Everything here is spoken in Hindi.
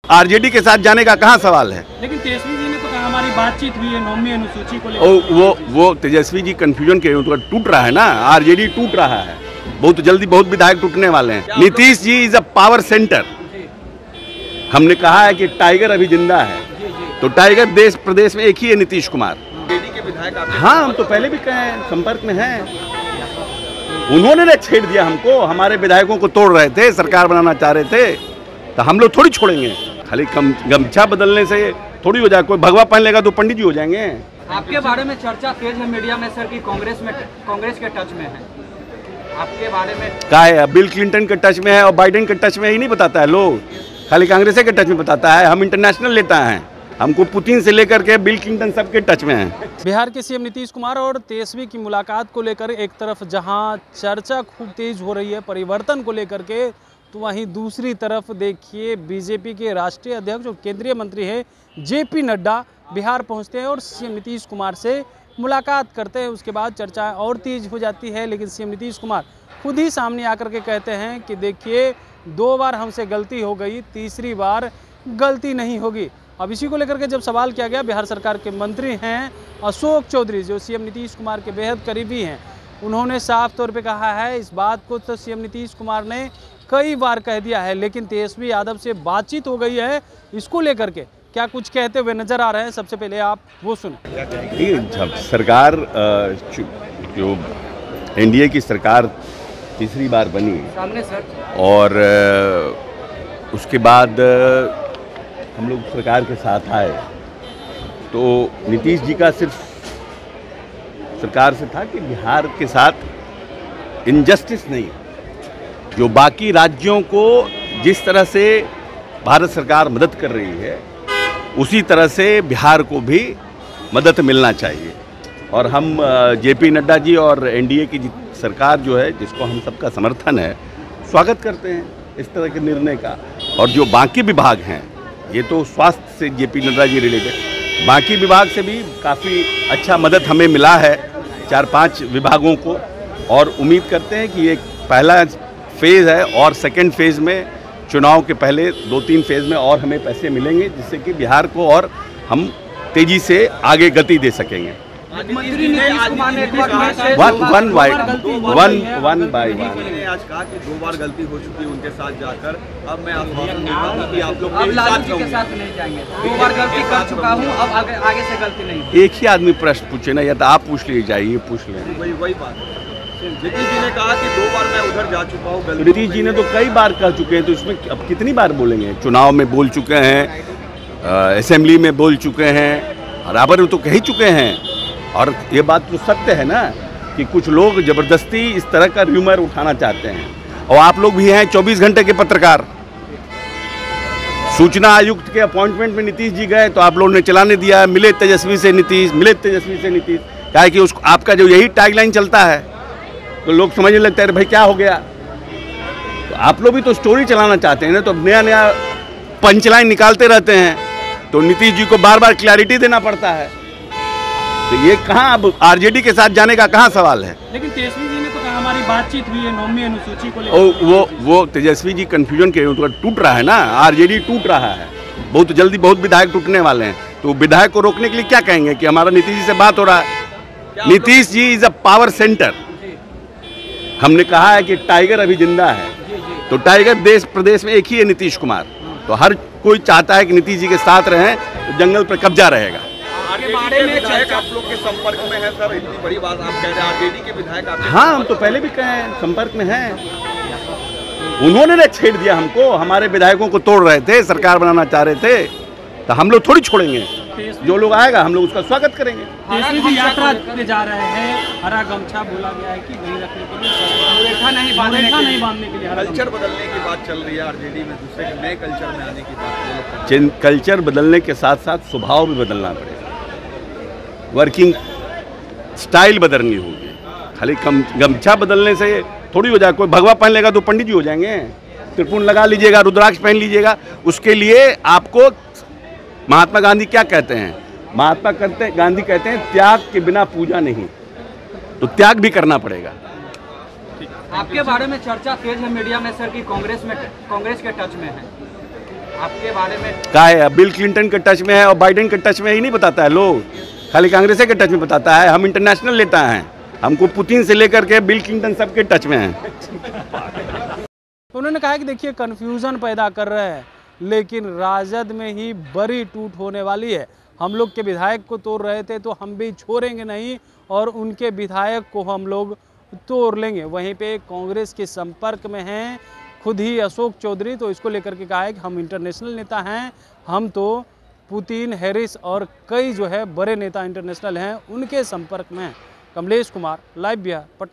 आरजेडी के साथ जाने का कहाँ सवाल है। लेकिन तेजस्वी जी ने तो कहा हमारी बातचीत हुई है 9वीं अनुसूची को लेकर। वो तेजस्वी जी कंफ्यूजन के तो टूट रहा है ना, आरजेडी टूट रहा है, बहुत जल्दी बहुत विधायक टूटने वाले हैं। Nitish ji is a power centre. हमने कहा है कि टाइगर अभी जिंदा है, तो टाइगर देश प्रदेश में एक ही है, नीतीश कुमार। हाँ, हम तो पहले भी कहे हैं, संपर्क में हैं। उन्होंने ना छेड़ दिया हमको, हमारे विधायकों को तोड़ रहे थे, सरकार बनाना चाह रहे थे, तो हम लोग थोड़ी छोड़ेंगे। खाली गमछा बदलने से थोड़ी हो जाए, कोई भगवा पहन लेगा तो पंडित जी हो जाएंगे। आपके बारे में चर्चा तेज है मीडिया में सर कि कांग्रेस के टच में है, आपके बारे में क्या है? बिल क्लिंटन के टच में है और बाइडेन के टच में ही नहीं बताता है लोग, खाली कांग्रेस के टच में बताता है। हम इंटरनेशनल लेता है, हमको पुतिन से लेकर के बिल क्लिंटन सबके टच में है। बिहार के सीएम नीतीश कुमार और तेजस्वी की मुलाकात को लेकर एक तरफ जहां चर्चा खूब तेज हो रही है परिवर्तन को लेकर के, तो वहीं दूसरी तरफ देखिए बीजेपी के राष्ट्रीय अध्यक्ष और केंद्रीय मंत्री है जेपी नड्डा बिहार पहुंचते हैं और सीएम नीतीश कुमार से मुलाकात करते हैं। उसके बाद चर्चा और तेज हो जाती है, लेकिन सीएम नीतीश कुमार खुद ही सामने आकर के कहते हैं कि देखिए 2 बार हमसे गलती हो गई, तीसरी बार गलती नहीं होगी। अब इसी को लेकर के जब सवाल किया गया, बिहार सरकार के मंत्री हैं अशोक चौधरी जो सीएम नीतीश कुमार के बेहद करीबी हैं, उन्होंने साफ तौर पे कहा है, इस बात को तो सीएम नीतीश कुमार ने कई बार कह दिया है, लेकिन तेजस्वी यादव से बातचीत हो गई है, इसको लेकर के क्या कुछ कहते हुए नजर आ रहे हैं। सबसे पहले आप वो सुने। जब सरकार जो एनडीए की सरकार तीसरी बार बनी सामने सर, और उसके बाद हम लोग सरकार के साथ आए, तो नीतीश जी का सिर्फ सरकार से था कि बिहार के साथ इनजस्टिस नहीं, जो बाकी राज्यों को जिस तरह से भारत सरकार मदद कर रही है उसी तरह से बिहार को भी मदद मिलना चाहिए। और हम जेपी नड्डा जी और एनडीए की सरकार जो है, जिसको हम सबका समर्थन है, स्वागत करते हैं इस तरह के निर्णय का। और जो बाकी विभाग हैं, ये तो स्वास्थ्य से जेपी नड्डा जी रिलेटेड, बाकी विभाग से भी काफ़ी अच्छा मदद हमें मिला है 4-5 विभागों को, और उम्मीद करते हैं कि ये पहला फेज़ है और सेकंड फेज़ में चुनाव के पहले 2-3 फेज़ में और हमें पैसे मिलेंगे, जिससे कि बिहार को और हम तेज़ी से आगे गति दे सकेंगे। मंत्री नीतीश कुमार ने वन बाय वन आज कहा कि 2 बार गलती हो चुकी है उनके साथ जाकर, अब मैं आश्वासन देता हूं कि आप लोग अब लालू जी के साथ नहीं जाएंगे। 2 बार गलती कर चुका हूं, अब आगे से गलती नहीं। एक ही आदमी प्रश्न पूछे ना, या तो आप पूछ लीजिए, जाइए पूछ लें। वही बात नीतीश जी ने कहा कि 2 बार मैं उधर जा चुका हूँ। नीतीश जी ने तो कई बार कह चुके हैं, तो इसमें अब कितनी बार बोलेंगे? चुनाव में बोल चुके हैं, असेंबली में बोल चुके हैं, बराबर तो कह ही चुके हैं। और ये बात तो सत्य है ना कि कुछ लोग ज़बरदस्ती इस तरह का र्यूमर उठाना चाहते हैं, और आप लोग भी हैं 24 घंटे के पत्रकार। सूचना आयुक्त के अपॉइंटमेंट में नीतीश जी गए तो आप लोगों ने चलाने दिया, मिले तेजस्वी से नीतीश, मिले तेजस्वी से नीतीश, क्या है कि उसको आपका जो यही टैगलाइन चलता है तो लोग समझने लगते हैं भाई क्या हो गया। तो आप लोग भी तो स्टोरी चलाना चाहते हैं ना, तो नया नया पंचलाइन निकालते रहते हैं, तो नीतीश जी को बार बार क्लैरिटी देना पड़ता है। तो ये कहाँ अब आरजेडी के साथ जाने का कहाँ सवाल है। लेकिन तेजस्वी जी ने तो कहा हमारी बातचीत हुई है 9वीं अनुसूची को लेकर। वो तेजस्वी जी कंफ्यूजन के तो टूट रहा है ना, आरजेडी टूट रहा है, बहुत जल्दी बहुत विधायक टूटने वाले हैं। तो विधायक को रोकने के लिए क्या कहेंगे कि हमारा नीतीश जी से बात हो रहा है। Nitish ji is a power centre. हमने कहा है कि टाइगर अभी जिंदा है, तो टाइगर देश प्रदेश में एक ही है, नीतीश कुमार। तो हर कोई चाहता है कि नीतीश जी के साथ रहें, तो जंगल पर कब्जा रहेगा। आगे बारे में विधायक आप लोग के संपर्क में है सर, इतनी बड़ी बात आप कह रहे हैं, आरजेडी के विधायक आप। हाँ, हम तो पहले भी कहे हैं, संपर्क में हैं। उन्होंने ना छेड़ दिया हमको, हमारे विधायकों को तोड़ रहे थे, सरकार बनाना चाह रहे थे, तो हम लोग थोड़ी छोड़ेंगे। जो लोग आएगा हम लोग उसका स्वागत करेंगे। तेजस्वी जी यात्रा पे जा रहे हैं, हरा गमछा बोला गया है कि वहीं रखने के लिए, रेखा नहीं बांधने के लिए। कल्चर बदलने की बात चल रही है आरजेडी में, दूसरे नए कल्चर में आने की बात। कल्चर बदलने के साथ साथ स्वभाव भी बदलना पड़ेगा, वर्किंग स्टाइल बदलनी होगी। खाली गमछा बदलने से थोड़ी हो जाए, कोई भगवा पहन लेगा तो पंडित जी हो जाएंगे। त्रिपुण लगा लीजिएगा, रुद्राक्ष पहन लीजिएगा, उसके लिए आपको महात्मा गांधी क्या कहते हैं? महात्मा गांधी कहते हैं त्याग के बिना पूजा नहीं, तो त्याग भी करना पड़ेगा। आपके बारे में चर्चा तेज है मीडिया में सर कि कांग्रेस के टच में है, आपके बारे में क्या है, बिल क्लिंटन के टच में है और बाइडेन के टच में ही नहीं बताता है लोग, खाली कांग्रेस के टच में बताता है। हम इंटरनेशनल नेता हैं, हमको पुतिन से लेकर के बिल क्लिंटन सबके टच में हैं। उन्होंने कहा कि देखिए कन्फ्यूज़न पैदा कर रहे हैं, लेकिन राजद में ही बड़ी टूट होने वाली है। हम लोग के विधायक को तोड़ रहे थे तो हम भी छोड़ेंगे नहीं और उनके विधायक को हम लोग तोड़ लेंगे। वहीं पे कांग्रेस के संपर्क में हैं खुद ही अशोक चौधरी, तो इसको लेकर के कहा है कि हम इंटरनेशनल नेता हैं, हम तो पुतिन, हैरिस और कई जो है बड़े नेता इंटरनेशनल हैं उनके संपर्क में हैं। कमलेश कुमार, लाइव बिहार, पटना।